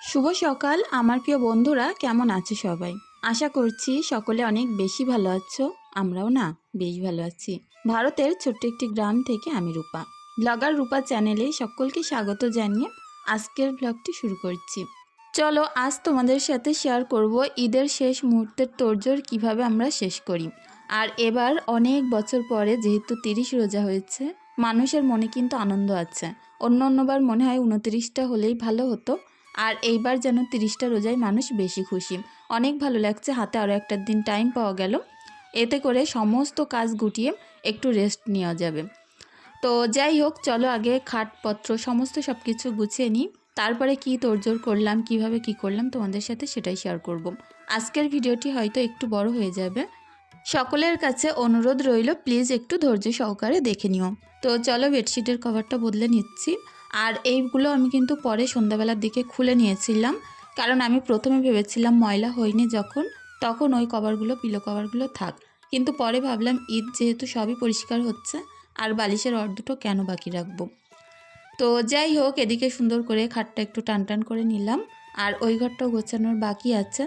শুভ সকাল আমার প্রিয় বন্ধুরা, কেমন আছো সবাই? আশা করছি সকলে অনেক বেশি ভালো আছো। আমরাও না বেশ ভালো আছি। ভারতের ছোট্ট একটি গ্রাম থেকে আমি রূপা, ব্লগার রূপা চ্যানেলে সকলকে স্বাগত জানিয়ে আজকের ব্লগটি শুরু করছি। চলো আজ তোমাদের সাথে শেয়ার করব ঈদের শেষ মুহূর্তের তোড়জোড় কিভাবে আমরা শেষ করি। আর এবার অনেক বছর পরে যেহেতু 30 রোজা হয়েছে, মানুষের মনে কিন্তু আনন্দ আছে। অন্যবার মনে হয় 29টা হলেই ভালো হতো, আর এইবার যেন 30টা রোজায় মানুষ বেশি খুশি। অনেক ভালো লাগছে, হাতে আরও একটা দিন টাইম পাওয়া গেল। এতে করে সমস্ত কাজ গুটিয়ে একটু রেস্ট নেওয়া যাবে। তো যাই হোক, চলো আগে খাটপত্র সমস্ত সব কিছু গুছিয়ে নিই, তারপরে কি তোড়জোড় করলাম, কিভাবে কি করলাম তোমাদের সাথে সেটাই শেয়ার করব। আজকের ভিডিওটি হয়তো একটু বড় হয়ে যাবে, সকলের কাছে অনুরোধ রইল প্লিজ একটু ধৈর্য সহকারে দেখে নিও। তো চলো বেডশিটের কভারটা বদলে নিচ্ছি। আর এইগুলো আমি কিন্তু পরে সন্ধ্যাবেলার দিকে খুলে নিয়েছিলাম, কারণ আমি প্রথমে ভেবেছিলাম ময়লা হয়নি তখন ওই কভারগুলো, পিলো কভারগুলো থাক। কিন্তু পরে ভাবলাম ঈদ যেহেতু সবই পরিষ্কার হচ্ছে, আর বালিশের দুটো কেন বাকি রাখবো। তো যাই হোক, এদিকে সুন্দর করে খাটটা একটু টান করে নিলাম। আর ওই ঘরটাও গোছানোর বাকি আছে।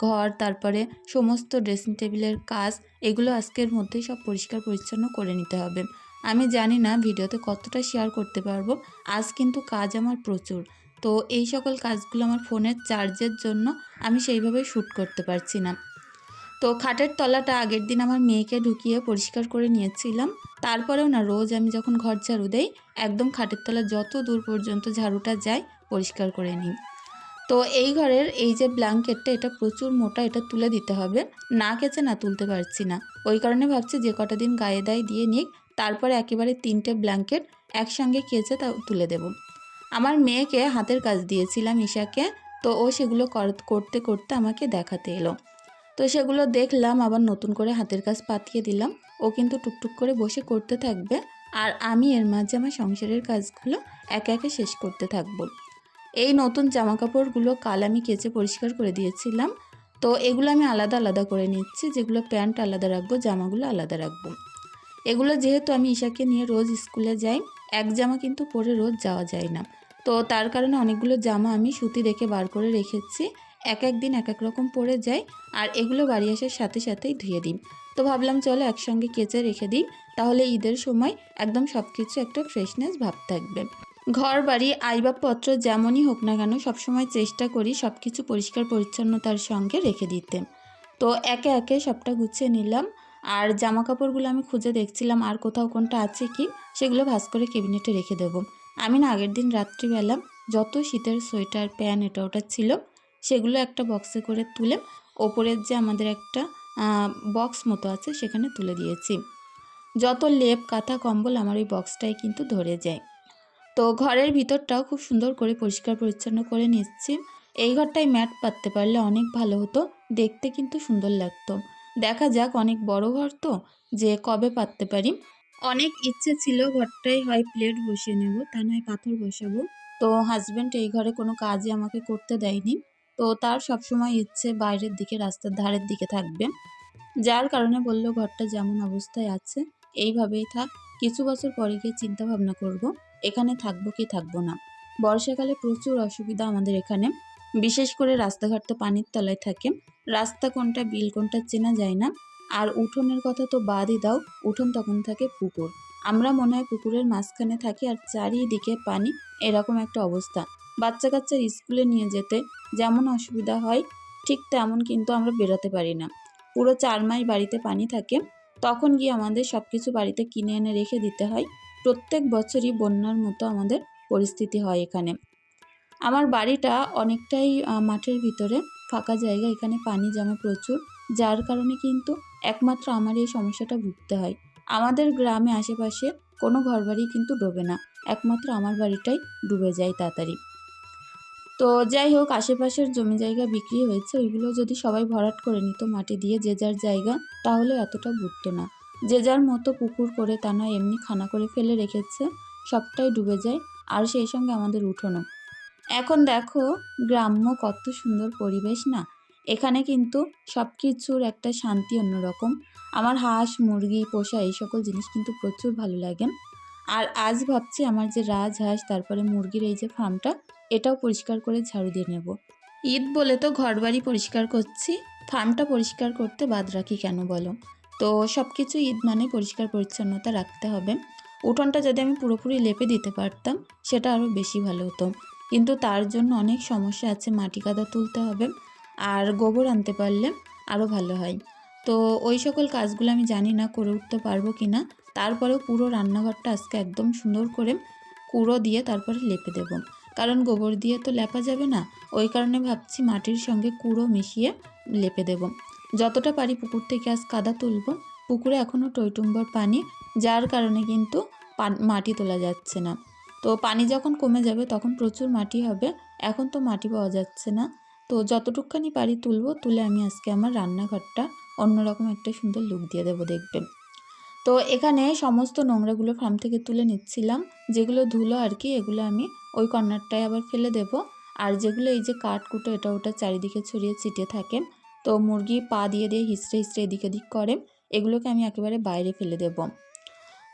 ঘর, তারপরে সমস্ত ড্রেসিং টেবিলের কাজ, এগুলো আজকের মধ্যেই সব পরিষ্কার পরিচ্ছন্ন করে নিতে হবে। আমি জানি না ভিডিওতে কতটা শেয়ার করতে পারবো। আজ কিন্তু কাজ আমার প্রচুর। তো এই সকল কাজগুলো আমার ফোনের চার্জের জন্য আমি সেইভাবে শ্যুট করতে পারছি না। তো খাটের তলাটা আগের দিন আমার মেয়েকে ঢুকিয়ে পরিষ্কার করে নিয়েছিলাম। তারপরেও না, রোজ আমি যখন ঘর ঝাড়ু দেই, একদম খাটের তলা যত দূর পর্যন্ত ঝাড়ুটা যায় পরিষ্কার করে নিই। তো এই ঘরের এই যে ব্ল্যাঙ্কেটটা, এটা প্রচুর মোটা, এটা তুলে দিতে হবে। না কেচে না তুলতে পারছি না, ওই কারণে ভাবছি যে কটা দিন গায়ে দায়ে দিয়ে নিক, তারপরে একেবারে 3টে ব্ল্যাঙ্কেট একসঙ্গে কেচে তা তুলে দেব। আমার মেয়েকে হাতের কাজ দিয়েছিলাম, ঈশাকে। তো ও সেগুলো করতে করতে আমাকে দেখাতে এলো। তো সেগুলো দেখলাম, আবার নতুন করে হাতের কাজ পাতিয়ে দিলাম। ও কিন্তু টুকটুক করে বসে করতে থাকবে, আর আমি এর মাঝে আমার সংসারের কাজগুলো একে একে শেষ করতে থাকবো। এই নতুন জামা কাপড়গুলো কাল আমি কেচে পরিষ্কার করে দিয়েছিলাম। তো এগুলো আমি আলাদা আলাদা করে নিচ্ছি, যেগুলো প্যান্ট আলাদা রাখবো, জামাগুলো আলাদা রাখবো। এগুলো যেহেতু আমি ঈশাকে নিয়ে রোজ স্কুলে যাই, এক জামা কিন্তু পরে রোজ যাওয়া যায় না। তো তার কারণে অনেকগুলো জামা আমি সুতি দেখে বার করে রেখেছি, এক এক দিন এক এক রকম পরে যাই। আর এগুলো বাড়ি আসার সাথে সাথেই ধুয়ে দিই। তো ভাবলাম চলো একসঙ্গে কেচে রেখে দিই, তাহলে ঈদের সময় একদম সব কিছু একটা ফ্রেশনেস ভাব থাকবে। ঘর বাড়ি আসবাবপত্র যেমনই হোক না কেন, সবসময় চেষ্টা করি সব কিছু পরিষ্কার পরিচ্ছন্নতার সঙ্গে রেখে দিতে। তো একে একে সবটা গুছিয়ে নিলাম। আর জামা কাপড়গুলো আমি খুঁজে দেখছিলাম আর কোথাও কোনটা আছে কি, সেগুলো ভাঁজ করে ক্যাবিনেটে রেখে দেবো। আমি না আগের দিন রাত্রিবেলা যত শীতের সোয়েটার, প্যান্ট এটা ওটা ছিল, সেগুলো একটা বক্সে করে তুলে ওপরের যে আমাদের একটা বক্স মতো আছে সেখানে তুলে দিয়েছি। যত লেপ, কাঁথা, কম্বল আমার ওই বক্সটাই কিন্তু ধরে যায়। তো ঘরের ভিতরটাও খুব সুন্দর করে পরিষ্কার পরিচ্ছন্ন করে নিচ্ছি। এই ঘরটায় ম্যাট পাততে পারলে অনেক ভালো হতো, দেখতে কিন্তু সুন্দর লাগতো। দেখা যাক, অনেক বড় ঘর তো, যে কবে পাততে পারি। অনেক ইচ্ছে ছিল ঘরটায় হয় প্লেট বসিয়ে নেব, তা নয় পাথর বসাবো। তো হাজব্যান্ড এই ঘরে কোনো কাজই আমাকে করতে দেয়নি। তো তার সবসময় ইচ্ছে বাইরের দিকে, রাস্তার ধারের দিকে থাকবে, যার কারণে বলল ঘরটা যেমন অবস্থায় আছে এইভাবেই থাক। কিছু বছর পরে গিয়ে চিন্তা ভাবনা করব এখানে থাকবো কি থাকবো না। বর্ষাকালে প্রচুর অসুবিধা আমাদের এখানে, বিশেষ করে রাস্তাঘাট তো পানির তলায় থাকে। রাস্তা কোনটা, বিল কোনটা চেনা যায় না। আর উঠোনের কথা তো বাদই দাও, উঠোন তখন থাকে পুকুর। আমরা মনে হয় পুকুরের মাঝখানে থাকি, আর চারিদিকে পানি, এরকম একটা অবস্থা। বাচ্চা কাচ্চার স্কুলে নিয়ে যেতে যেমন অসুবিধা হয়, ঠিক তেমন কিন্তু আমরা বেরোতে পারি না। পুরো 4 মাস বাড়িতে পানি থাকে, তখন গিয়ে আমাদের সব কিছু বাড়িতে কিনে এনে রেখে দিতে হয়। প্রত্যেক বছরই বন্যার মতো আমাদের পরিস্থিতি হয় এখানে। আমার বাড়িটা অনেকটাই মাঠের ভিতরে, ফাঁকা জায়গা, এখানে পানি জমে প্রচুর, যার কারণে কিন্তু একমাত্র আমার এই সমস্যাটা ভুগতে হয়। আমাদের গ্রামে আশেপাশে কোনো ঘরবাড়ি কিন্তু ডোবে না, একমাত্র আমার বাড়িটাই ডুবে যায় তাড়াতাড়ি। তো যাই হোক, আশেপাশের জমি জায়গা বিক্রি হয়েছে, ওইগুলো যদি সবাই ভরাট করে নিত মাটি দিয়ে যে যার জায়গা, তাহলে এতটা ভুগতো না। যে যার মতো পুকুর করে, তা নয় এমনি খানা করে ফেলে রেখেছে, সবটাই ডুবে যায়। আর সেই সঙ্গে আমাদের উঠোনও। এখন দেখো গ্রাম্য কত সুন্দর পরিবেশ না, এখানে কিন্তু সব কিছুর একটা শান্তি অন্যরকম। আমার হাঁস, মুরগি পোষা এই সকল জিনিস কিন্তু প্রচুর ভালো লাগে। আর আজ ভাবছি আমার যে রাজহাঁস, তারপরে মুরগির এই যে ফার্মটা, এটাও পরিষ্কার করে ঝাড়ু দিয়ে নেব। ঈদ বলে তো ঘরবাড়ি পরিষ্কার করছি, ফার্মটা পরিষ্কার করতে বাদ রাখি কেন বলো? তো সব কিছু ঈদ মানে পরিষ্কার পরিচ্ছন্নতা রাখতে হবে। উঠোনটা যদি আমি পুরোপুরি লেপে দিতে পারতাম সেটা আরও বেশি ভালো হতো, কিন্তু তার জন্য অনেক সমস্যা আছে। মাটি কাদা তুলতে হবে আর গোবর আনতে পারলে আরও ভালো হয়। তো ওই সকল কাজগুলো আমি জানি না করে উঠতে পারবো কি না। তারপরেও পুরো রান্নাঘরটা আজকে একদম সুন্দর করে কুড়ো দিয়ে তারপরে লেপে দেব, কারণ গোবর দিয়ে তো লেপা যাবে না। ওই কারণে ভাবছি মাটির সঙ্গে কুড়ো মিশিয়ে লেপে দেব। যতটা পারি পুকুর থেকে আজ কাদা তুলব। পুকুরে এখনও টইটুম্বর পানি, যার কারণে কিন্তু মাটি তোলা যাচ্ছে না। তো পানি যখন কমে যাবে তখন প্রচুর মাটি হবে, এখন তো মাটি পাওয়া যাচ্ছে না। তো যতটুকখানি পারি তুলব, তুলে আমি আজকে আমার রান্নাঘরটা অন্যরকম একটা সুন্দর লুক দিয়ে দেবো, দেখবেন। তো এখানে সমস্ত নোংরাগুলো ফার্ম থেকে তুলে নিচ্ছিলাম, যেগুলো ধুলো আর কি, এগুলো আমি ওই কর্নারটায় আবার ফেলে দেব। আর যেগুলো এই যে কাঠকুটো এটা ওটা চারিদিকে ছড়িয়ে ছিটিয়ে থাকে, তো মুরগি পা দিয়ে দিয়ে হিসড়ে হিসড়ে এদিক ওদিক করে, এগুলোকে আমি একেবারে বাইরে ফেলে দেব।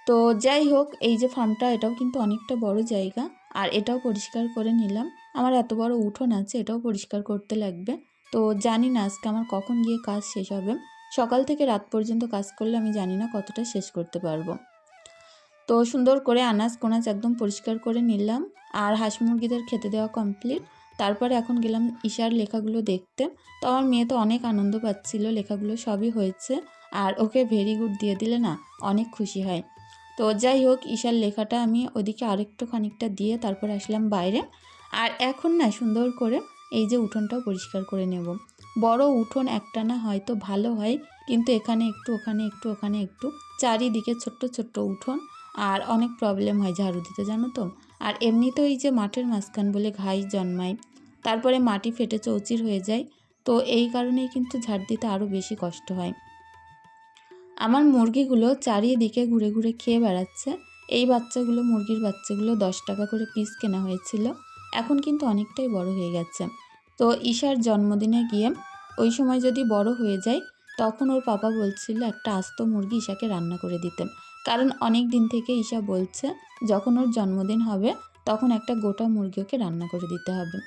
তো যাই হোক, এই যে ফার্মটা এটাও কিন্তু অনেকটা বড় জায়গা, আর এটাও পরিষ্কার করে নিলাম। আমার এত বড় উঠোন আছে, এটাও পরিষ্কার করতে লাগবে। তো জানি না আজকে আমার কখন গিয়ে কাজ শেষ হবে। সকাল থেকে রাত পর্যন্ত কাজ করলে আমি জানি না কতটা শেষ করতে পারবো। তো সুন্দর করে আনাজ কোনাজ একদম পরিষ্কার করে নিলাম, আর হাঁস মুরগিদের খেতে দেওয়া কমপ্লিট। তারপরে এখন গেলাম ঈশার লেখাগুলো দেখতে। তো আমার মেয়ে তো অনেক আনন্দ পাচ্ছিল, লেখাগুলো সবই হয়েছে, আর ওকে ভেরি গুড দিয়ে দিলে না অনেক খুশি হয়। তো যাই হোক, ঈশার লেখাটা আমি ওদিকে আরেকটু খানিকটা দিয়ে তারপর আসলাম বাইরে। আর এখন না সুন্দর করে এই যে উঠোনটাও পরিষ্কার করে নেব। বড় উঠোন একটা না হয়তো ভালো হয়, কিন্তু এখানে একটু ওখানে একটু ওখানে একটু, চারিদিকে ছোট্ট ছোট্ট উঠোন, আর অনেক প্রবলেম হয় ঝাড়ু দিতে, জানো তো। আর এমনিতেও এই যে মাঠের মাঝখান বলে ঘাস জন্মায়, তারপরে মাটি ফেটে চৌচির হয়ে যায়। তো এই কারণেই কিন্তু ঝাড় দিতে আরও বেশি কষ্ট হয়। আমার মুরগিগুলো চারিদিকে ঘুরে ঘুরে খেয়ে বেড়াচ্ছে। এই বাচ্চাগুলো, মুরগির বাচ্চাগুলো 10 টাকা করে পিস কেনা হয়েছিল, এখন কিন্তু অনেকটাই বড় হয়ে গেছে। তো ঈশার জন্মদিনে গিয়ে ওই সময় যদি বড় হয়ে যায়, তখন ওর পাপা বলছিল একটা আস্ত মুরগি ঈশাকে রান্না করে দিতে। কারণ অনেক দিন থেকে ঈশা বলছে যখন ওর জন্মদিন হবে তখন একটা গোটা মুরগি ওকে রান্না করে দিতে হবে।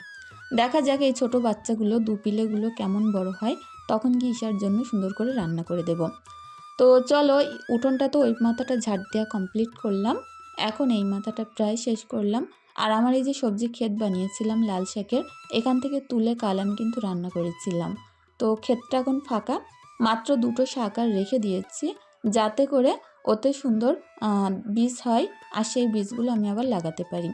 দেখা যাক এই ছোট বাচ্চাগুলো দুপিলেগুলো কেমন বড় হয়, তখন গিয়ে ঈশার জন্য সুন্দর করে রান্না করে দেব। তো চলো, উঠোনটা তো ওই মাথাটা ঝাড় দেওয়া কমপ্লিট করলাম, এখন এই মাথাটা প্রায় শেষ করলাম। আর আমার এই যে সবজি ক্ষেত বানিয়েছিলাম লাল শাকের, এখান থেকে তুলে কাল আমি কিন্তু রান্না করেছিলাম। তো ক্ষেতটা এখন ফাঁকা, মাত্র 2টো শাক আর রেখে দিয়েছি, যাতে করে ওতে সুন্দর বীজ হয়, আর সেই বীজগুলো আমি আবার লাগাতে পারি।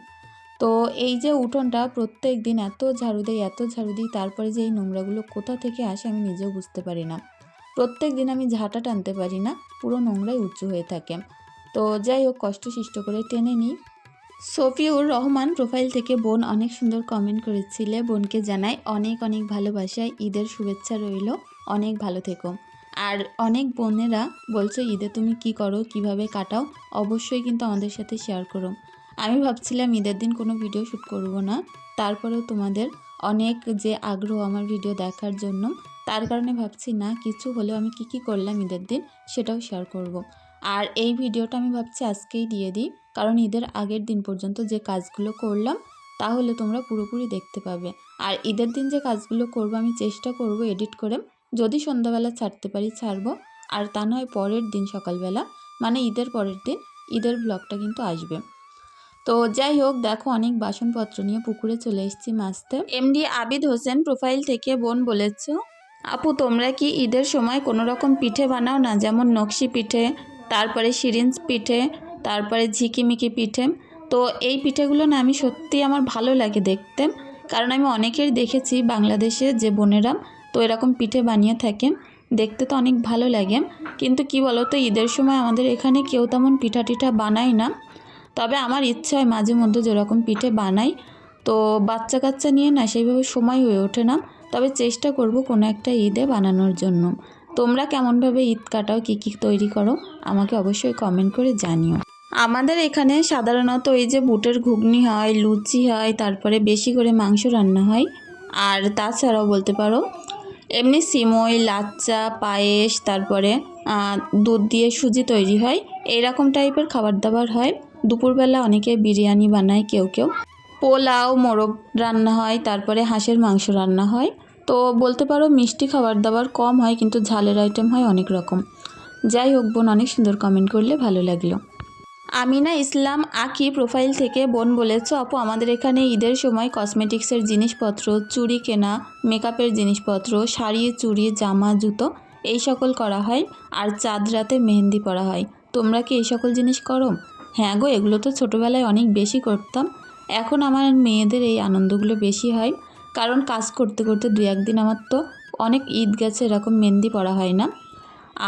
তো এই যে উঠোনটা প্রত্যেক দিন এত ঝাড়ু দিই এত ঝাড়ু দিই, তারপরে যে এই নোংরাগুলো কোথা থেকে আসে আমি নিজেও বুঝতে পারি না। প্রত্যেক দিন আমি ঝাঁটা টানতে পারি না, পুরো নোংরাই উঁচু হয়ে থাকে। তো যাই হোক, কষ্ট সৃষ্ট করে টেনে নিই। সফিউর রহমান প্রোফাইল থেকে বোন অনেক সুন্দর কমেন্ট করেছিলে, বোনকে জানাই অনেক অনেক ভালোবাসা, ঈদের শুভেচ্ছা রইল, অনেক ভালো থেকো। আর অনেক বোনেরা বলছো ঈদে তুমি কি করো, কিভাবে কাটাও, অবশ্যই কিন্তু আমাদের সাথে শেয়ার করো। আমি ভাবছিলাম ঈদের দিন কোনো ভিডিও শ্যুট করব না, তারপরেও তোমাদের অনেক যে আগ্রহ আমার ভিডিও দেখার জন্য, তার কারণে ভাবছি না কিছু হলেও আমি কি করলাম ঈদের দিন সেটাও শেয়ার করব। আর এই ভিডিওটা আমি ভাবছি আজকেই দিয়ে দিই, কারণ ঈদের আগের দিন পর্যন্ত যে কাজগুলো করলাম তাহলে তোমরা পুরোপুরি দেখতে পাবে। আর ঈদের দিন যে কাজগুলো করব আমি চেষ্টা করব এডিট করে, যদি সন্ধ্যাবেলা ছাড়তে পারি ছাড়বো, আর তা নয় পরের দিন সকালবেলা, মানে ঈদের পরের দিন ঈদের ব্লগটা কিন্তু আসবে। তো যাই হোক, দেখো অনেক বাসনপত্র নিয়ে পুকুরে চলে এসেছি মাছতে। এমডি আবিদ হোসেন প্রোফাইল থেকে বোন বলেছো, আপু তোমরা কি ঈদের সময় কোনো রকম পিঠে বানাও না, যেমন নকশি পিঠে, তারপরে শিরিঞ্জ পিঠে, তারপরে ঝিকিমিকি পিঠে? তো এই পিঠেগুলো না আমি সত্যি আমার ভালো লাগে দেখতে, কারণ আমি অনেকের দেখেছি বাংলাদেশে যে বোনেরা তো এরকম পিঠে বানিয়ে থাকেন, দেখতে তো অনেক ভালো লাগে। কিন্তু কি বলো তো, ঈদের সময় আমাদের এখানে কেউ তেমন পিঠা টিঠা বানায় না। তবে আমার ইচ্ছা হয় মাঝে মধ্যে যেরকম পিঠে বানাই, তো বাচ্চা কাচ্চা নিয়ে না সেইভাবে সময় হয়ে ওঠে না। তবে চেষ্টা করব কোনো একটা ঈদে বানানোর জন্য। তোমরা কেমনভাবে ঈদ কাটাও, কী কী তৈরি করো, আমাকে অবশ্যই কমেন্ট করে জানিও। আমাদের এখানে সাধারণত এই যে বুটের ঘুগনি হয়, লুচি হয়, তারপরে বেশি করে মাংস রান্না হয়, আর তাছাড়াও বলতে পারো এমনি সিমই, লাচ্চা, পায়েস, তারপরে দুধ দিয়ে সুজি তৈরি হয়, এইরকম টাইপের খাবার দাবার হয়। দুপুরবেলা অনেকে বিরিয়ানি বানায় কেউ কেউ। পোলাও, মোরগ রান্না হয়, তারপরে হাঁসের মাংস রান্না হয়। তো বলতে পারো মিষ্টি খাবার দাবার কম হয়, কিন্তু ঝালের আইটেম হয় অনেক রকম। যাই হোক বোন, অনেক সুন্দর কমেন্ট করলে, ভালো লাগলো। আমিনা ইসলাম আকি প্রোফাইল থেকে বোন বলেছ, আপু আমাদের এখানে ঈদের সময় কসমেটিক্সের জিনিসপত্র, চুড়ি কেনা, মেকআপের জিনিসপত্র, শাড়ি, চুড়ি, জামা, জুতো এই সকল করা হয়। আর চাঁদ রাতে মেহেন্দি পরা হয়। তোমরা কি এই সকল জিনিস করো? হ্যাঁ গো, এগুলো তো ছোটোবেলায় অনেক বেশি করতাম। এখন আমার মেয়েদের এই আনন্দগুলো বেশি হয়, কারণ কাজ করতে করতে 2-1 দিন আমার তো অনেক ঈদ গেছে, এরকম মেহেন্দি পরা হয় না।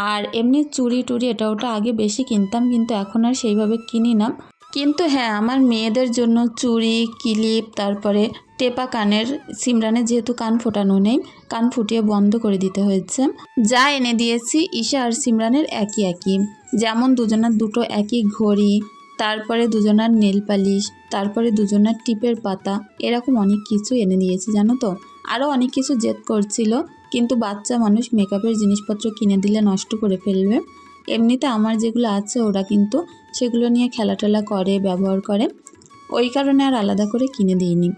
আর এমনি চুড়ি টুড়ি এটা ওটা আগে বেশি কিনতাম, কিন্তু এখন আর সেইভাবে কিনি না। কিন্তু হ্যাঁ, আমার মেয়েদের জন্য চুড়ি, ক্লিপ, তারপরে টেপা কানের, সিমরানের যেহেতু কান ফোটানো নেই, কান ফুটিয়ে বন্ধ করে দিতে হয়েছে, যা এনে দিয়েছি ঈশা আর সিমরানের একই একই। যেমন দুজনার দুটো একই ঘড়ি, তারপরে দুজনার নেল পালিশ, তারপরে দুজনার টিপের পাতা, এরকম অনেক কিছু এনে দিয়েছি জানো তো। আরও অনেক কিছু জেদ করছিল, কিন্তু বাচ্চা মানুষ মেকআপের জিনিসপত্র কিনে দিলে নষ্ট করে ফেলবে। এমনিতে আমার যেগুলো আছে ওরা কিন্তু সেগুলো নিয়ে খেলাটেলা করে, ব্যবহার করে, ওই কারণে আর আলাদা করে কিনে দিইনি।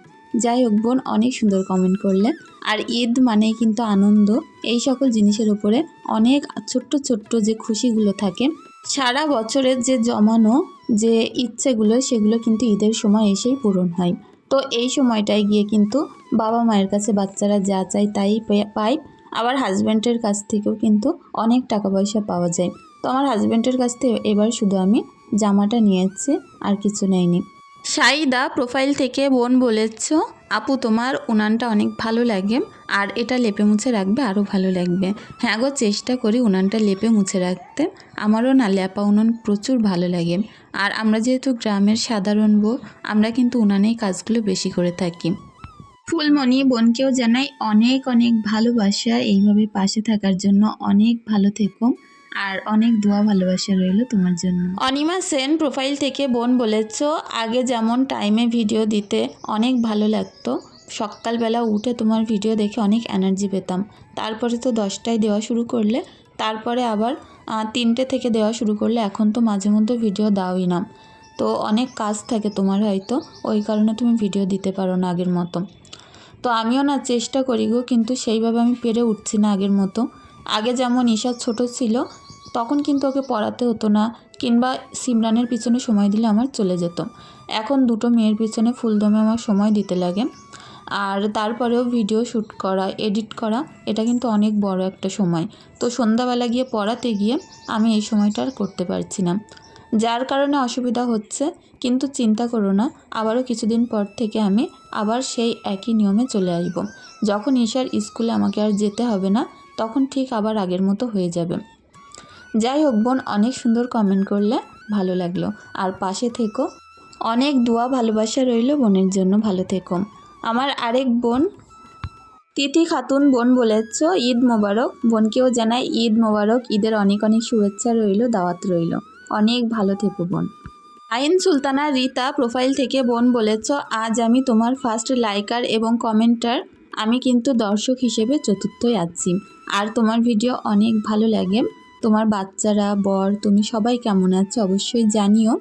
যাই হোক বোন, অনেক সুন্দর কমেন্ট করলে। আর ঈদ মানেই কিন্তু আনন্দ, এই সকল জিনিসের উপরে অনেক ছোট্ট ছোট্ট যে খুশিগুলো থাকে, সারা বছরের যে জমানো যে ইচ্ছেগুলো, সেগুলো কিন্তু ঈদের সময় এসেই পূরণ হয়। তো এই সময়টায় গিয়ে কিন্তু বাবা মায়ের কাছে বাচ্চারা যা চায় তাই পায়। আবার হাজব্যান্ডের কাছ থেকেও কিন্তু অনেক টাকা পয়সা পাওয়া যায়। তো আমার হাজব্যান্ডের কাছ থেকে এবার শুধু আমি জামাটা নিয়েছি, আর কিছু নেয়নি। সাইদা প্রোফাইল থেকে বোন বলেছ, আপু তোমার উনানটা অনেক ভালো লাগে, আর এটা লেপে মুছে রাখবে, আরও ভালো লাগবে। হ্যাঁ গো, চেষ্টা করি উনানটা লেপে মুছে রাখতে। আমারও না লেপা উনান প্রচুর ভালো লাগে। আর আমরা যেহেতু গ্রামের সাধারণ বউ, আমরা কিন্তু উনানেই কাজগুলো বেশি করে থাকি। ফুলমণি বোনকেও জানাই অনেক অনেক ভালোবাসা, এইভাবে পাশে থাকার জন্য। অনেক ভালো থেকো, আর অনেক দোয়া ভালোবাসা রইল তোমার জন্য। অনিমা সেন প্রোফাইল থেকে বোন বলেছ, আগে যেমন টাইমে ভিডিও দিতে অনেক ভালো লাগতো, সকালবেলা উঠে তোমার ভিডিও দেখে অনেক এনার্জি পেতাম। তারপরে তো 10টায় দেওয়া শুরু করলে, তারপরে আবার 3টে থেকে দেওয়া শুরু করলে, এখন তো মাঝে মধ্যে ভিডিও দাওই না। তো অনেক কাজ থাকে তোমার হয়তো, ওই কারণে তুমি ভিডিও দিতে পারো না আগের মতো। তো আমিও না চেষ্টা করি গো, কিন্তু সেইভাবে আমি পেরে উঠছি না আগের মতো। আগে যেমন ঈশা ছোট ছিল, তখন কিন্তু ওকে পড়াতে হতো না, কিংবা সিমরানের পিছনে সময় দিলে আমার চলে যেত। এখন দুটো মেয়ের পিছনে ফুলদমে আমার সময় দিতে লাগে। আর তারপরেও ভিডিও শ্যুট করা, এডিট করা, এটা কিন্তু অনেক বড় একটা সময়। তো সন্ধ্যাবেলা গিয়ে পড়াতে গিয়ে আমি এই সময়টা আর করতে পারছি না, যার কারণে অসুবিধা হচ্ছে। কিন্তু চিন্তা করো না, আবারও কিছুদিন পর থেকে আমি আবার সেই একই নিয়মে চলে আসব। যখন ঈশার স্কুলে আমাকে আর যেতে হবে না, তখন ঠিক আবার আগের মতো হয়ে যাবে। যাই হোক বোন, অনেক সুন্দর কমেন্ট করলে, ভালো লাগলো। আর পাশে থেকো, অনেক দোয়া ভালোবাসা রইল বোনের জন্য, ভালো থেকো। আমার আরেক বোন তিথি খাতুন বোন বলেছ, ঈদ মোবারক। বোনকেও জানাই ঈদ মোবারক, ঈদের অনেক অনেক শুভেচ্ছা রইল, দাওয়াত রইল। অনেক ভালো থেকো বোন। আইন সুলতানা রীতা প্রোফাইল থেকে বোন বলেছ, আজ আমি তোমার ফার্স্ট লাইকার এবং কমেন্টার। আমি কিন্তু দর্শক হিসেবে চতুর্থই আছি। আর তোমার ভিডিও অনেক ভালো লাগে। তোমার বাচ্চারা, বর, তুমি সবাই কেমন আছো অবশ্যই জানিও।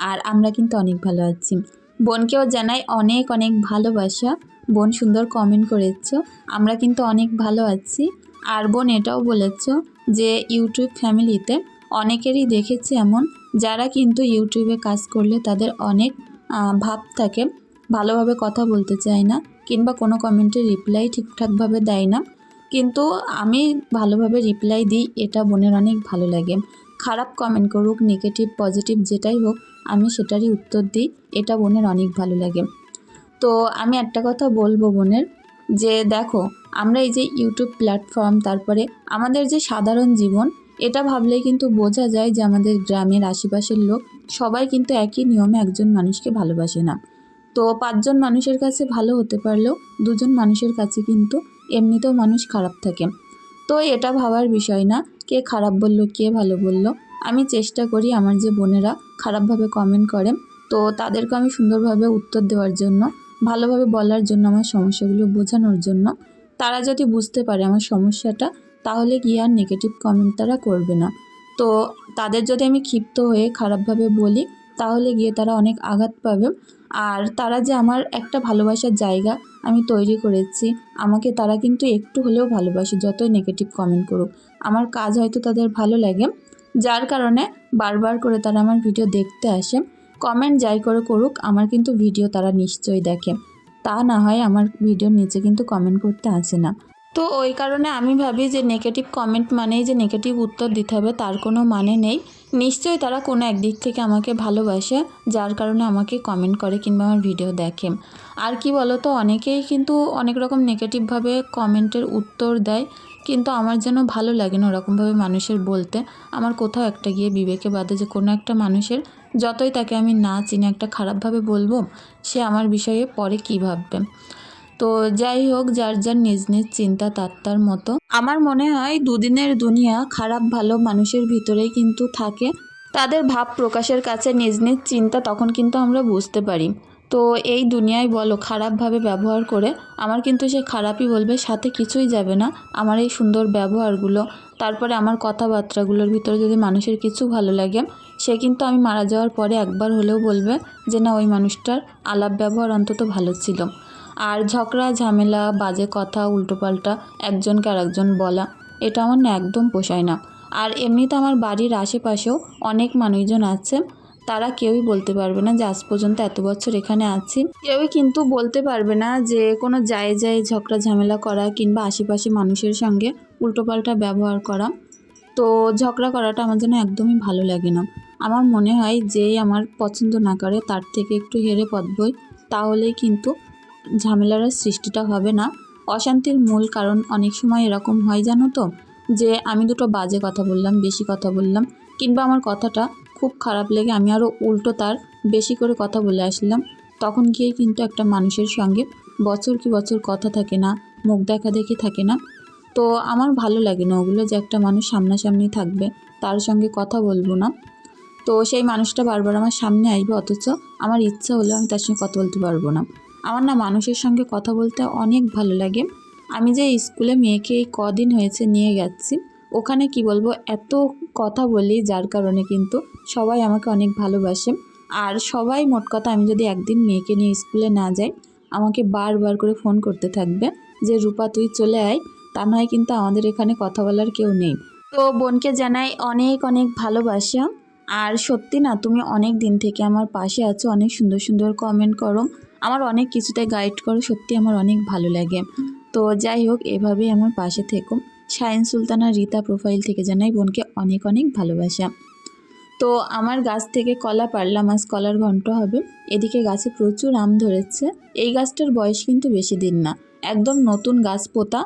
আর আমরা কিন্তু অনেক ভালো আছি। বোনকেও জানাই অনেক অনেক ভালোবাসা। বোন সুন্দর কমেন্ট করেছ, আমরা কিন্তু অনেক ভালো আছি। আর বোন এটাও বলেছ যে ইউটিউব ফ্যামিলিতে অনেকেরই দেখেছি এমন, যারা কিন্তু ইউটিউবে কাজ করলে তাদের অনেক ভাব থাকে, ভালোভাবে কথা বলতে চায় না, কিংবা কোনো কমেন্টের রিপ্লাই ঠিকঠাকভাবে দেয় না। কিন্তু আমি ভালোভাবে রিপ্লাই দিই, এটা বোনের অনেক ভালো লাগে। খারাপ কমেন্ট করুক, নেগেটিভ পজিটিভ যেটাই হোক, আমি সেটারই উত্তর দিই, এটা বোনের অনেক ভালো লাগে। তো আমি একটা কথা বলবো বোনের, যে দেখো, আমরা এই যে ইউটিউব প্ল্যাটফর্ম, তারপরে আমাদের যে সাধারণ জীবন, এটা ভাবলেই কিন্তু বোঝা যায় যে আমাদের গ্রামের আশেপাশের লোক সবাই কিন্তু একই নিয়মে একজন মানুষকে ভালোবাসে না। তো 5জন মানুষের কাছে ভালো হতে পারলেও 2জন মানুষের কাছে কিন্তু এমনিতেও মানুষ খারাপ থাকে। তো এটা ভাবার বিষয় না, কে খারাপ বলল কে ভালো বলল। আমি চেষ্টা করি আমার যে বোনেরা খারাপভাবে কমেন্ট করে, তো তাদেরকে আমি সুন্দরভাবে উত্তর দেওয়ার জন্য, ভালোভাবে বলার জন্য, আমার সমস্যাগুলো বোঝানোর জন্য। তারা যদি বুঝতে পারে আমার সমস্যাটা, তাহলে গিয়ে আর নেগেটিভ কমেন্ট তারা করবে না। তো তাদের যদি আমি ক্ষিপ্ত হয়ে খারাপভাবে বলি, তাহলে গিয়ে তারা অনেক আঘাত পাবে। আর তারা যে আমার একটা ভালোবাসার জায়গা আমি তৈরি করেছি, আমাকে তারা কিন্তু একটু হলেও ভালোবাসে, যতই নেগেটিভ কমেন্ট করুক। আমার কাজ হয়তো তাদের ভালো লাগে, যার কারণে বারবার করে তারা আমার ভিডিও দেখতে আসে। কমেন্ট যাই করে করুক, আমার কিন্তু ভিডিও তারা নিশ্চয়ই দেখে। তা না হয় আমার ভিডিওর নিচে কিন্তু কমেন্ট করতে আসে না। তো ওই কারণে আমি ভাবি যে নেগেটিভ কমেন্ট মানেই যে নেগেটিভ উত্তর দিতে হবে তার কোনো মানে নেই। নিশ্চয়ই তারা কোনো একদিক থেকে আমাকে ভালোবাসে, যার কারণে আমাকে কমেন্ট করে কিংবা আমার ভিডিও দেখে। আর কি বলো তো, অনেকেই কিন্তু অনেক রকম নেগেটিভভাবে কমেন্টের উত্তর দেয়, কিন্তু আমার যেন ভালো লাগে না ওরকমভাবে মানুষের বলতে। আমার কোথাও একটা গিয়ে বিবেকে বাধে যে কোনো একটা মানুষের, যতই তাকে আমি না চিনি, একটা খারাপভাবে বলবো, সে আমার বিষয়ে পরে কী ভাববে। তো যাই হোক, যার যার নিজ নিজ চিন্তা তার তার মতো। আমার মনে হয় দুদিনের দুনিয়া খারাপ ভালো মানুষের ভিতরেই কিন্তু থাকে। তাদের ভাব প্রকাশের কাছে নিজ নিজ চিন্তা তখন কিন্তু আমরা বুঝতে পারি। তো এই দুনিয়ায় বলো খারাপভাবে ব্যবহার করে আমার কিন্তু সে খারাপই বলবে, সাথে কিছুই যাবে না। আমার এই সুন্দর ব্যবহারগুলো, তারপরে আমার কথাবার্তাগুলোর ভিতরে যদি মানুষের কিছু ভালো লাগে, সে কিন্তু আমি মারা যাওয়ার পরে একবার হলেও বলবে যে না, ওই মানুষটার আলাপ ব্যবহার অন্তত ভালো ছিল। আর ঝগড়া ঝামেলা, বাজে কথা, উল্টোপাল্টা একজনকে আরেকজন বলা, এটা আমার না একদম পোষায় না। আর এমনিতে আমার বাড়ির আশেপাশেও অনেক মানুষজন আছে, তারা কেউই বলতে পারবে না যে আজ পর্যন্ত এত বছর এখানে আছি, কেউই কিন্তু বলতে পারবে না যে কোনো জায়গায় ঝগড়া ঝামেলা করা কিংবা আশেপাশে মানুষের সঙ্গে উল্টোপাল্টা ব্যবহার করা। তো ঝগড়া করাটা আমার যেন একদমই ভালো লাগে না। আমার মনে হয় যেই আমার পছন্দ না করে তার থেকে একটু হেরে পথ বই, তাহলেই কিন্তু ঝামেলার সৃষ্টিটা হবে না। অশান্তির মূল কারণ অনেক সময় এরকম হয় জানো তো, যে আমি দুটো বাজে কথা বললাম, বেশি কথা বললাম, কিংবা আমার কথাটা খুব খারাপ লেগে আমি আরও উল্টো তার বেশি করে কথা বলে আসলাম, তখন গিয়েই কিন্তু একটা মানুষের সঙ্গে বছর কি বছর কথা থাকে না, মুখ দেখাদেখি থাকে না। তো আমার ভালো লাগে না ওগুলো, যে একটা মানুষ সামনাসামনি থাকবে, তার সঙ্গে কথা বলবো না, তো সেই মানুষটা বারবার আমার সামনে আসবে, অথচ আমার ইচ্ছা হলেও আমি তার সঙ্গে কথা বলতে পারবো না। আমার না মানুষের সঙ্গে কথা বলতে অনেক ভালো লাগে। আমি যে স্কুলে মেয়েকে এই কদিন হয়েছে নিয়ে গেছি, ওখানে কি বলবো, এত কথা বলি, যার কারণে কিন্তু সবাই আমাকে অনেক ভালোবাসে। আর সবাই, মোট কথা, আমি যদি একদিন মেয়েকে নিয়ে স্কুলে না যাই, আমাকে বারবার করে ফোন করতে থাকবে যে রূপা তুই চলে আয়, তা নয় কিন্তু আমাদের এখানে কথা বলার কেউ নেই। তো বোনকে জানাই অনেক অনেক ভালোবাসা। আর সত্যি না, তুমি অনেক দিন থেকে আমার পাশে আছো, অনেক সুন্দর সুন্দর কমেন্ট করো, আমার অনেক কিছুতে গাইড করো, সত্যি আমার অনেক ভালো লাগে। তো যাই হোক, এভাবেই আমার পাশে থেকো। শাইন সুলতানা রীতা প্রোফাইল থেকে জানাই বোনকে অনেক অনেক ভালোবাসা। তো আমার গাছ থেকে কলা পারলাম, আজ কলার ঘন্ট হবে। এদিকে গাছে প্রচুর আম ধরেছে। এই গাছটার বয়স কিন্তু বেশি দিন না, একদম নতুন গাছ পোতা।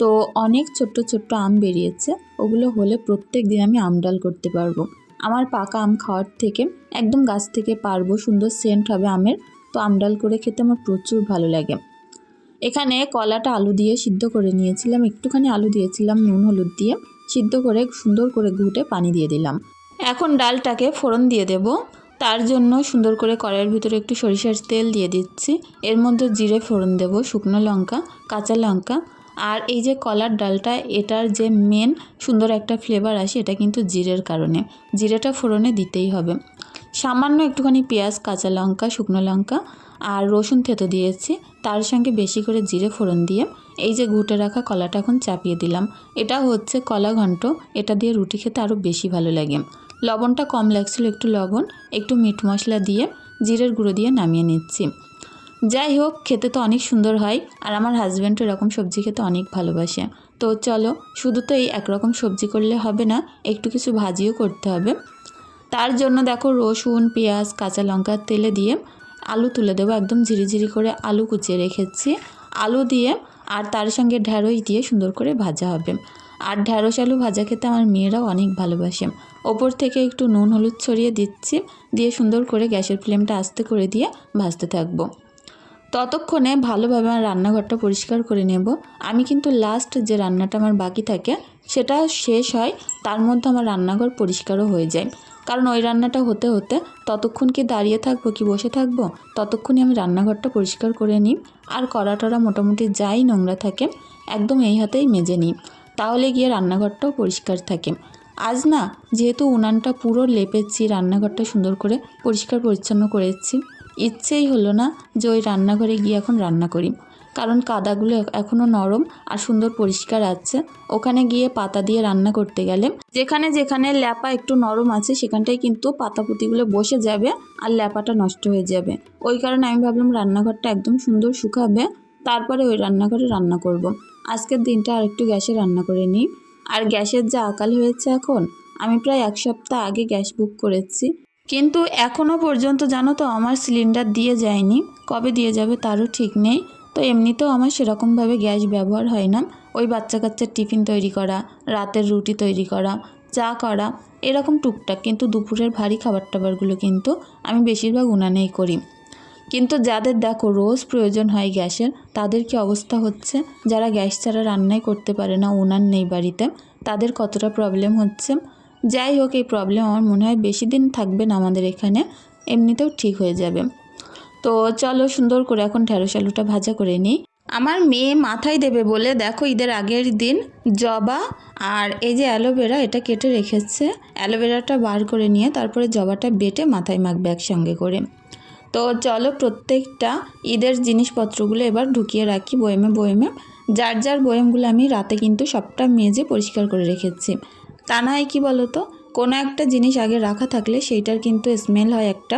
তো অনেক ছোট্ট ছোট্ট আম বেরিয়েছে, ওগুলো হলে প্রত্যেক দিন আমি আম ডাল করতে পারবো। আমার পাকা আম খাওয়ার থেকে একদম গাছ থেকে পারবো, সুন্দর সেন্ট হবে আমের। তো আম ডাল করে খেতে আমার প্রচুর ভালো লাগে। এখানে কলাটা আলু দিয়ে সিদ্ধ করে নিয়েছিলাম, একটুখানি আলু দিয়েছিলাম নুন হলুদ দিয়ে, সিদ্ধ করে সুন্দর করে ঘুটে পানি দিয়ে দিলাম। এখন ডালটাকে ফোড়ন দিয়ে দেব। তার জন্য সুন্দর করে কড়াইয়ের ভিতরে একটু সরিষার তেল দিয়ে দিচ্ছি। এর মধ্যে জিরে ফোড়ন দেব, শুকনো লঙ্কা, কাঁচা লঙ্কা। আর এই যে কলার ডালটা, এটার যে মেন সুন্দর একটা ফ্লেভার আসে, এটা কিন্তু জিরের কারণে। জিরেটা ফোড়নে দিতেই হবে। সামান্য একটুখানি পেঁয়াজ, কাঁচা লঙ্কা, শুকনো লঙ্কা আর রসুন থেতো দিয়েছি, তার সঙ্গে বেশি করে জিরে ফোড়ন দিয়ে এই যে ঘুটে রাখা কলাটা এখন চাপিয়ে দিলাম। এটা হচ্ছে কলা ঘন্ট, এটা দিয়ে রুটি খেতে আরও বেশি ভালো লাগে। লবণটা কম লাগছিল, একটু লবণ, একটু মিট মশলা দিয়ে জিরের গুঁড়ো দিয়ে নামিয়ে নিচ্ছি। যাই হোক, খেতে তো অনেক সুন্দর হয়, আর আমার হাজব্যান্ডও এরকম সবজি খেতে অনেক ভালোবাসে। তো চলো, শুধু তো এই একরকম সবজি করলে হবে না, একটু কিছু ভাজিও করতে হবে। তার জন্য দেখো রসুন, পেঁয়াজ, কাঁচা লঙ্কা তেলে দিয়ে আলু তুলে দেবো, একদম ঝিরিঝিরি করে আলু কুচিয়ে রেখেছি। আলু দিয়ে আর তার সঙ্গে ঢ্যাঁড়স দিয়ে সুন্দর করে ভাজা হবে। আর ঢ্যাঁড়স আলু ভাজা খেতে আমার মেয়েরাও অনেক ভালোবাসে। ওপর থেকে একটু নুন হলুদ ছড়িয়ে দিচ্ছি, দিয়ে সুন্দর করে গ্যাসের ফ্লেমটা আস্তে করে দিয়ে ভাজতে থাকবো। ততক্ষণে ভালোভাবে আমার রান্নাঘরটা পরিষ্কার করে নেব। আমি কিন্তু লাস্ট যে রান্নাটা আমার বাকি থাকে সেটা শেষ হয়, তার মধ্যে আমার রান্নাঘর পরিষ্কারও হয়ে যায়। কারণ ওই রান্নাটা হতে হতে ততক্ষণ কি দাঁড়িয়ে থাকবো কি বসে থাকবো, ততক্ষণই আমি রান্নাঘরটা পরিষ্কার করে নিই। আর কড়াটড়া মোটামুটি যাই নোংরা থাকে একদম এই হাতেই মেজে নিই, তাহলে গিয়ে রান্নাঘরটাও পরিষ্কার থাকে। আজ না, যেহেতু উনানটা পুরো লেপেছি, রান্নাঘরটা সুন্দর করে পরিষ্কার পরিচ্ছন্ন করেছি, ইচ্ছেই হলো না যে ওই রান্নাঘরে গিয়ে এখন রান্না করি, কারণ কাদাগুলো এখনও নরম আর সুন্দর পরিষ্কার আছে। ওখানে গিয়ে পাতা দিয়ে রান্না করতে গেলে যেখানে যেখানে ল্যাপা একটু নরম আছে সেখানটায় কিন্তু পাতাপুতিগুলো বসে যাবে আর ল্যাপাটা নষ্ট হয়ে যাবে। ওই কারণে আমি ভাবলাম রান্নাঘরটা একদম সুন্দর শুকাবে, তারপরে ওই রান্নাঘরে রান্না করব। আজকের দিনটা আর একটু গ্যাসে রান্না করে নিই। আর গ্যাসের যা আকাল হয়েছে এখন, আমি প্রায় 1 সপ্তাহ আগে গ্যাস বুক করেছি, কিন্তু এখনও পর্যন্ত জানো তো আমার সিলিন্ডার দিয়ে যায়নি। কবে দিয়ে যাবে তারও ঠিক নেই। তো এমনিতেও আমার সেরকমভাবে গ্যাস ব্যবহার হয় না। ওই বাচ্চা কাচ্চার টিফিন তৈরি করা, রাতের রুটি তৈরি করা, চা করা, এরকম টুকটাক, কিন্তু দুপুরের ভারী খাবার টাবারগুলো কিন্তু আমি বেশিরভাগ উনানেই করি। কিন্তু যাদের দেখো রোজ প্রয়োজন হয় গ্যাসের, তাদের কি অবস্থা হচ্ছে, যারা গ্যাস ছাড়া রান্নাই করতে পারে না, উনান নেই বাড়িতে, তাদের কতটা প্রবলেম হচ্ছে। যাই হোক, এই প্রবলেম আমার মনে হয় বেশি দিন থাকবে না আমাদের এখানে, এমনিতেও ঠিক হয়ে যাবে। তো চলো সুন্দর করে এখন ঢেঁড়স আলুটা ভাজা করে নিই। আমার মেয়ে মাথায় দেবে বলে দেখো ঈদের আগের দিন জবা আর এই যে অ্যালোভেরা এটা কেটে রেখেছে। অ্যালোভেরাটা বার করে নিয়ে তারপরে জবাটা বেটে মাথায় মাখবে একসঙ্গে করে। তো চলো প্রত্যেকটা ঈদের জিনিসপত্রগুলো এবার ঢুকিয়ে রাখি বয়েমে বয়েমে। যার যার বয়েমগুলো আমি রাতে কিন্তু সবটা মেজে পরিষ্কার করে রেখেছি। তা না হয় কী বলো তো, কোনো একটা জিনিস আগে রাখা থাকলে সেইটার কিন্তু স্মেল হয় একটা,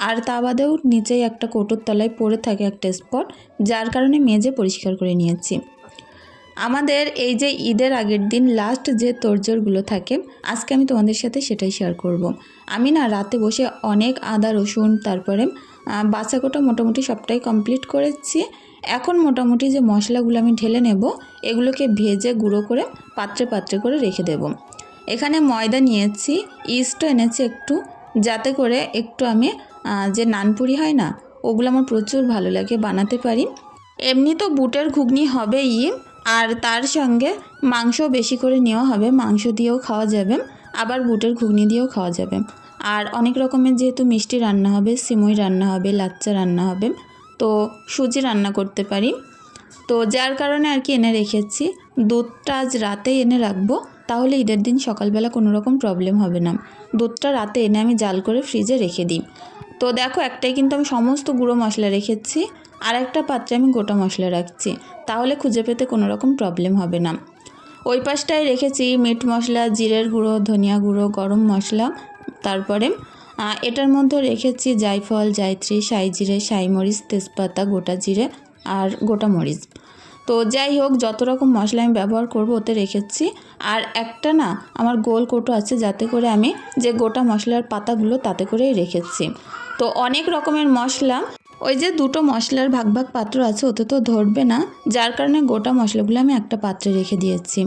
আর তা বাদেও নিচেই একটা কৌটোর তলায় পড়ে থাকে একটা স্পট, যার কারণে মেজে পরিষ্কার করে নিয়েছি। আমাদের এই যে ঈদের আগের দিন লাস্ট যে তোড়জোড়গুলো থাকে, আজকে আমি তোমাদের সাথে সেটাই শেয়ার করব। আমি না রাতে বসে অনেক আদা রসুন তারপরে বাছাকোটা মোটামুটি সবটাই কমপ্লিট করেছি। এখন মোটামুটি যে মশলাগুলো আমি ঢেলে নেব, এগুলোকে ভেজে গুঁড়ো করে পাত্রে পাত্রে করে রেখে দেব। এখানে ময়দা নিয়েছি, ইস্টও এনেছি একটু, যাতে করে একটু আমি যে নানপুরি হয় না, ওগুলো আমার প্রচুর ভালো লাগে, বানাতে পারি। এমনি তো বুটের ঘুগনি হবেই, আর তার সঙ্গে মাংস বেশি করে নেওয়া হবে, মাংস দিয়েও খাওয়া যাবে, আবার বুটের ঘুগনি দিয়েও খাওয়া যাবে। আর অনেক রকমের যেহেতু মিষ্টি রান্না হবে, সিমুই রান্না হবে, লাচ্চা রান্না হবে, তো সুজি রান্না করতে পারি। তো যার কারণে আর কি এনে রেখেছি। দুধটা আজ রাতেই এনে রাখবো, তাহলে ঈদের দিন সকালবেলা কোনো রকম প্রবলেম হবে না। দুধটা রাতে এনে আমি জাল করে ফ্রিজে রেখে দিই। তো দেখো একটাই কিন্তু আমি সমস্ত গুঁড়ো মশলা রেখেছি, আর একটা পাত্রে আমি গোটা মশলা রাখছি, তাহলে খুঁজে পেতে কোনো রকম প্রবলেম হবে না। ওই পাশটায় রেখেছি মিট মশলা, জিরের গুঁড়ো, ধনিয়া গুঁড়ো, গরম মশলা, তারপরে এটার মধ্যে রেখেছি জায়ফল, জায়ত্রী, সাই জিরে, সাই মরিচ, তেজপাতা, গোটা জিরে আর গোটা মরিচ। তো যাই হোক, যত রকম মশলা আমি ব্যবহার করব ওতে রেখেছি। আর একটা না আমার গোল কৌটো আছে, যাতে করে আমি যে গোটা মশলার পাতাগুলো তাতে করেই রেখেছি। তো অনেক রকমের মশলা, ওই যে দুটো মশলার ভাগ ভাগ পাত্র আছে, ওতে তো ধরবে না, যার কারণে গোটা মশলাগুলো আমি একটা পাত্রে রেখে দিয়েছি।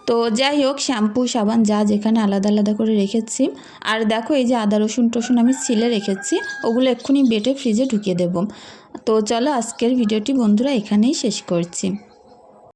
তো যাই হোক, শ্যাম্পু সাবান যা যেখানে আলাদা আলাদা করে রেখেছি। আর দেখো এই যে আদা রসুন টসুন আমি ছিলে রেখেছি, ওগুলো এক্ষুনি বেটে ফ্রিজে ঢুকিয়ে দেব। তো চলো আজকের ভিডিওটি বন্ধুরা এখানেই শেষ করছি।